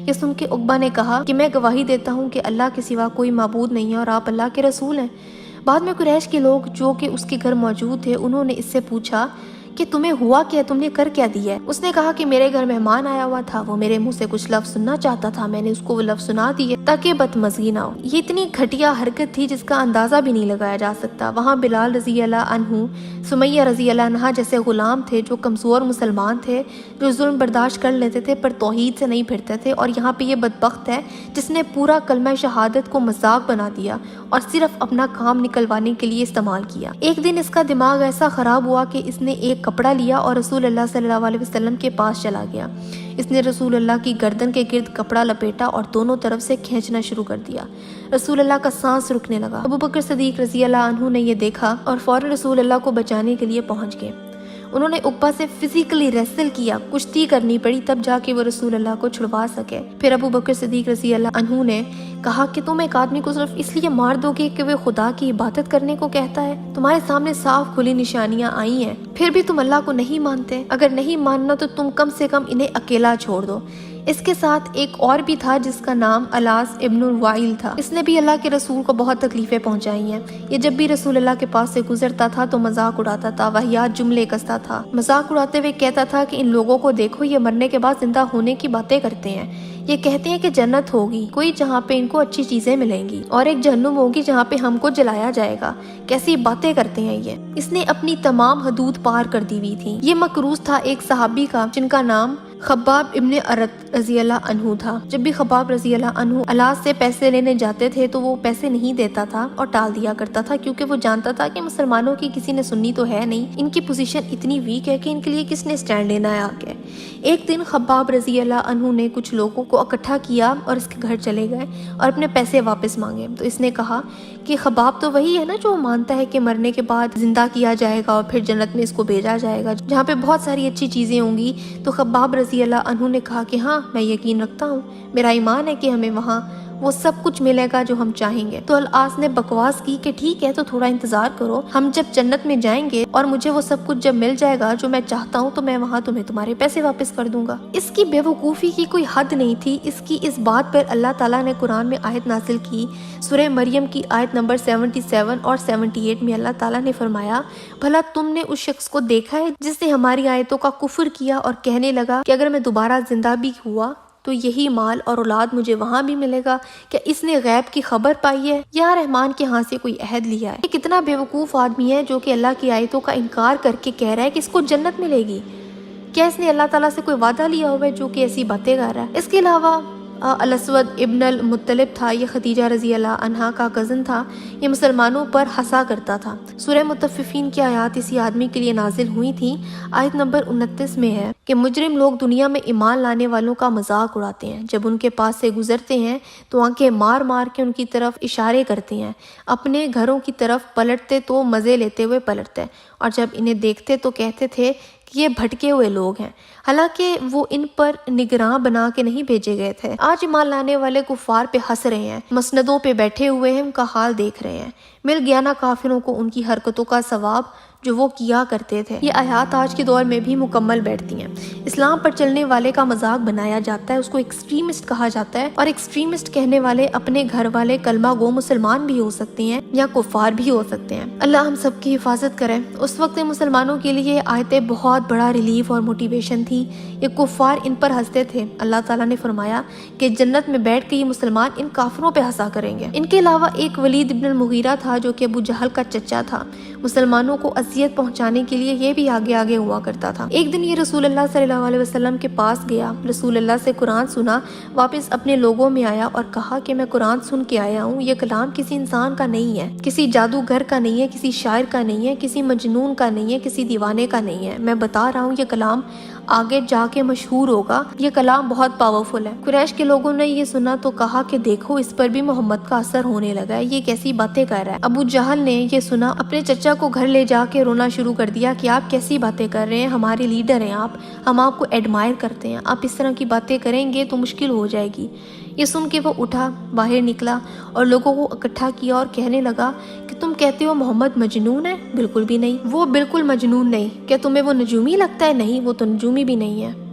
یہ سن کے عقبہ نے کہا کہ میں گواہی دیتا ہوں کہ اللہ کے سوا کوئی معبود نہیں ہے اور آپ اللہ کے رسول ہیں۔ بعد میں قریش کے لوگ جو کہ اس کے گھر موجود تھے، انہوں نے اس سے پوچھا کہ تمہیں ہوا کیا، تم نے کر کیا دیا ہے؟ اس نے کہا کہ میرے گھر مہمان آیا ہوا تھا، وہ میرے منہ سے کچھ لفظ سننا چاہتا تھا، میں نے اس کو وہ لفظ سنا دیے تاکہ بدمزگی نہ ہو۔ یہ اتنی گھٹیا حرکت تھی جس کا اندازہ بھی نہیں لگایا جا سکتا۔ وہاں بلال رضی اللہ عنہ، سمیہ رضی اللہ عنہا جیسے غلام تھے جو کمزور مسلمان تھے، جو ظلم برداشت کر لیتے تھے پر توحید سے نہیں پھرتے تھے، اور یہاں پہ یہ بدبخت ہے جس نے پورا کلمہ شہادت کو مذاق بنا دیا اور صرف اپنا کام نکلوانے کے لیے استعمال کیا۔ ایک دن اس کا دماغ ایسا خراب ہوا کہ اس نے ایک کپڑا لیا اور رسول اللہ صلی اللہ علیہ وسلم کے پاس چلا گیا۔ اس نے رسول اللہ کی گردن کے گرد کپڑا لپیٹا اور دونوں طرف سے کھینچنا شروع کر دیا۔ رسول اللہ کا سانس رکنے لگا۔ ابو بکر صدیق رضی اللہ عنہ نے یہ دیکھا اور فوراً رسول اللہ کو بچانے کے لیے پہنچ گئے۔ انہوں نے عقبہ سے فزیکلی ریسل کیا، کشتی کرنی پڑی، تب جا کے وہ رسول اللہ کو چھڑوا سکے۔ پھر ابو بکر صدیق رضی اللہ عنہ نے کہا کہ تم ایک آدمی کو صرف اس لیے مار دو گے کہ وہ خدا کی عبادت کرنے کو کہتا ہے؟ تمہارے سامنے صاف کھلی نشانیاں آئی ہیں، پھر بھی تم اللہ کو نہیں مانتے۔ اگر نہیں ماننا تو تم کم سے کم انہیں اکیلا چھوڑ دو۔ اس کے ساتھ ایک اور بھی تھا جس کا نام الاس ابن الوائل تھا۔ اس نے بھی اللہ کے رسول کو بہت تکلیفیں پہنچائی ہیں۔ یہ جب بھی رسول اللہ کے پاس سے گزرتا تھا تو مذاق اڑاتا تھا، واہیات جملے کستا تھا۔ مذاق اڑاتے ہوئے کہتا تھا کہ ان لوگوں کو دیکھو، یہ مرنے کے بعد زندہ ہونے کی باتیں کرتے ہیں۔ یہ کہتے ہیں کہ جنت ہوگی کوئی جہاں پہ ان کو اچھی چیزیں ملیں گی، اور ایک جہنم ہوگی جہاں پہ ہم کو جلایا جائے گا۔ کیسی باتیں کرتے ہیں یہ۔ اس نے اپنی تمام حدود پار کر دی ہوئی تھی۔ یہ مکروز تھا ایک صحابی کا جن کا نام خباب ابن ارت رضی اللہ عنہ تھا۔ جب بھی خباب رضی اللہ عنہ الاس سے پیسے لینے جاتے تھے تو وہ پیسے نہیں دیتا تھا اور ٹال دیا کرتا تھا، کیونکہ وہ جانتا تھا کہ مسلمانوں کی کسی نے سننی تو ہے نہیں، ان کی پوزیشن اتنی ویک ہے کہ ان کے لیے کس نے سٹینڈ لینا ہے آگے۔ ایک دن خباب رضی اللہ عنہ نے کچھ لوگوں کو اکٹھا کیا اور اس کے گھر چلے گئے اور اپنے پیسے واپس مانگے۔ تو اس نے کہا کہ خباب تو وہی ہے نا جو مانتا ہے کہ مرنے کے بعد زندہ کیا جائے گا اور پھر جنت میں اس کو بھیجا جائے گا جہاں پہ بہت ساری اچھی چیزیں ہوں گی۔ تو خباب رضی اللہ عنہ نے کہا کہ ہاں، میں یقین رکھتا ہوں، میرا ایمان ہے کہ ہمیں وہاں وہ سب کچھ ملے گا جو ہم چاہیں گے۔ تو الاس نے بکواس کی کہ ٹھیک ہے تو تھوڑا انتظار کرو، ہم جب جنت میں جائیں گے اور مجھے وہ سب کچھ جب مل جائے گا جو میں چاہتا ہوں تو میں وہاں تمہیں تمہارے پیسے واپس کر دوں گا۔ اس کی بے وقوفی کی کوئی حد نہیں تھی۔ اس کی اس بات پر اللہ تعالیٰ نے قرآن میں آیت نازل کی۔ سورہ مریم کی آیت نمبر 77 اور 78 میں اللہ تعالیٰ نے فرمایا، بھلا تم نے اس شخص کو دیکھا ہے جس نے ہماری آیتوں کا کفر کیا اور کہنے لگا کہ اگر میں دوبارہ زندہ بھی ہوا تو یہی مال اور اولاد مجھے وہاں بھی ملے گا؟ کیا اس نے غیب کی خبر پائی ہے یا رحمان کے ہاں سے کوئی عہد لیا ہے؟ یہ کتنا بے وقوف آدمی ہے جو کہ اللہ کی آیتوں کا انکار کر کے کہہ رہا ہے کہ اس کو جنت ملے گی۔ کیا اس نے اللہ تعالیٰ سے کوئی وعدہ لیا ہوا ہے جو کہ ایسی باتیں کر رہا ہے؟ اس کے علاوہ الاسود ابن المطلب تھا، یہ خدیجہ رضی اللہ عنہا کا کزن تھا، یہ مسلمانوں پر ہنسا کرتا تھا۔ سورہ مطففین کی آیات اسی آدمی کے لیے نازل ہوئی تھیں۔ آیت نمبر 29 میں ہے کہ مجرم لوگ دنیا میں ایمان لانے والوں کا مذاق اڑاتے ہیں، جب ان کے پاس سے گزرتے ہیں تو آنکھیں مار مار کے ان کی طرف اشارے کرتے ہیں، اپنے گھروں کی طرف پلٹتے تو مزے لیتے ہوئے پلٹتے، اور جب انہیں دیکھتے تو کہتے تھے کہ یہ بھٹکے ہوئے لوگ ہیں، حالانکہ وہ ان پر نگراں بنا کے نہیں بھیجے گئے تھے۔ آج ایمان لانے والے کفار پہ ہنس رہے ہیں، مسندوں پہ بیٹھے ہوئے ہیں، ان کا حال دیکھ رہے ہیں۔ مل گیا نا کافروں کو ان کی حرکتوں کا ثواب جو وہ کیا کرتے تھے۔ یہ آیات آج کے دور میں بھی مکمل بیٹھتی ہیں۔ اسلام پر چلنے والے کا مذاق بنایا جاتا ہے، اس کو ایکسٹریمسٹ کہا جاتا ہے، اور ایکسٹریمسٹ کہنے والے اپنے گھر والے کلمہ گو مسلمان بھی ہو سکتے ہیں یا کفار بھی ہو سکتے ہیں۔ اللہ ہم سب کی حفاظت کرے۔ اس وقت مسلمانوں کے لیے آیتیں بہت بڑا ریلیف اور موٹیویشن تھی۔ یہ کفار ان پر ہنستے تھے۔ اللہ تعالیٰ نے فرمایا کہ جنت میں بیٹھ کے یہ مسلمان ان کافروں پہ ہنسا کریں گے۔ ان کے علاوہ ایک ولید ابن المغیرہ تھا جو کہ ابو جہل کا چچا تھا۔ مسلمانوں کو اذیت پہنچانے کے لیے یہ بھی آگے آگے ہوا کرتا تھا۔ ایک دن یہ رسول اللہ صلی اللہ علیہ وسلم کے پاس گیا، رسول اللہ سے قرآن سنا، واپس اپنے لوگوں میں آیا اور کہا کہ میں قرآن سن کے آیا ہوں، یہ کلام کسی انسان کا نہیں ہے، کسی جادوگر کا نہیں ہے، کسی شاعر کا نہیں ہے، کسی مجنون کا نہیں ہے، کسی دیوانے کا نہیں ہے، میں بتا رہا ہوں یہ کلام آگے جا کے مشہور ہوگا، یہ کلام بہت پاورفل ہے۔ قریش کے لوگوں نے یہ سنا تو کہا کہ دیکھو اس پر بھی محمد کا اثر ہونے لگا ہے، یہ کیسی باتیں کر رہا ہے۔ ابو جہل نے یہ سنا، اپنے چچا کو گھر لے جا کے رونا شروع کر دیا کہ آپ کیسی باتیں کر رہے ہیں، ہمارے لیڈر ہیں آپ، ہم آپ کو ایڈمائر کرتے ہیں، آپ اس طرح کی باتیں کریں گے تو مشکل ہو جائے گی۔ یہ سن کے وہ اٹھا، باہر نکلا اور لوگوں کو اکٹھا کیا اور کہنے لگا کہ تم کہتے ہو محمد مجنون ہے؟ بالکل بھی نہیں، وہ بالکل مجنون نہیں۔ کیا تمہیں وہ نجومی لگتا ہے؟ نہیں، وہ تو نجومی بھی نہیں ہے۔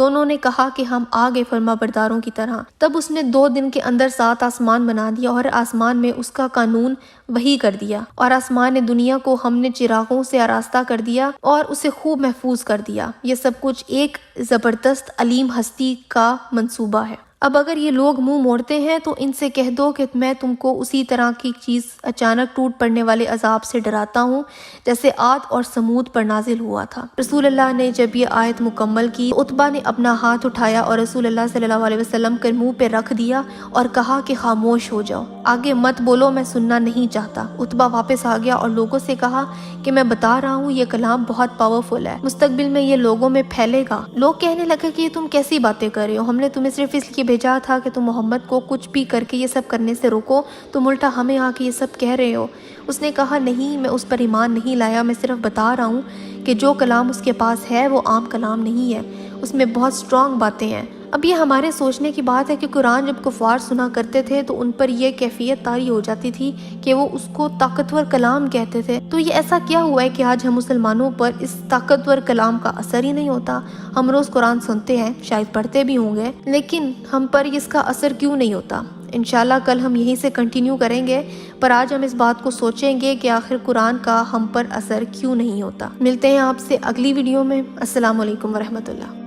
دونوں نے کہا کہ ہم آگے فرما برداروں کی طرح۔ تب اس نے 2 دن کے اندر 7 آسمان بنا دیا اور آسمان میں اس کا قانون وحی کر دیا، اور آسمان دنیا کو ہم نے چراغوں سے آراستہ کر دیا اور اسے خوب محفوظ کر دیا۔ یہ سب کچھ ایک زبردست علیم ہستی کا منصوبہ ہے۔ اب اگر یہ لوگ منہ موڑتے ہیں تو ان سے کہہ دو کہ میں تم کو اسی طرح کی چیز اچانک ٹوٹ پڑنے والے عذاب سے ڈراتا ہوں جیسے عاد اور سمود پر نازل ہوا تھا۔ رسول اللہ نے جب یہ آیت مکمل کی، عتبہ نے اپنا ہاتھ اٹھایا اور رسول اللہ صلی اللہ علیہ وسلم کے منہ پہ رکھ دیا اور کہا کہ خاموش ہو جاؤ، آگے مت بولو، میں سننا نہیں چاہتا۔ عتبہ واپس آ گیا اور لوگوں سے کہا کہ میں بتا رہا ہوں یہ کلام بہت پاورفل ہے، مستقبل میں یہ لوگوں میں پھیلے گا۔ لوگ کہنے لگے کہ یہ تم کیسی باتیں کر رہے ہو، ہم نے تمہیں صرف اس لیے بھیجا تھا کہ تم محمد کو کچھ بھی کر کے یہ سب کرنے سے روکو، تم الٹا ہمیں آ کے یہ سب کہہ رہے ہو۔ اس نے کہا نہیں، میں اس پر ایمان نہیں لایا، میں صرف بتا رہا ہوں کہ جو کلام اس کے پاس ہے وہ عام کلام نہیں ہے، اس میں بہت سٹرونگ باتیں ہیں۔ اب یہ ہمارے سوچنے کی بات ہے کہ قرآن جب کفار سنا کرتے تھے تو ان پر یہ کیفیت طاری ہو جاتی تھی کہ وہ اس کو طاقتور کلام کہتے تھے۔ تو یہ ایسا کیا ہوا ہے کہ آج ہم مسلمانوں پر اس طاقتور کلام کا اثر ہی نہیں ہوتا؟ ہم روز قرآن سنتے ہیں، شاید پڑھتے بھی ہوں گے، لیکن ہم پر اس کا اثر کیوں نہیں ہوتا؟ انشاءاللہ کل ہم یہیں سے کنٹینیو کریں گے، پر آج ہم اس بات کو سوچیں گے کہ آخر قرآن کا ہم پر اثر کیوں نہیں ہوتا۔ ملتے ہیں آپ سے اگلی ویڈیو میں۔ السلام علیکم ورحمۃ اللہ۔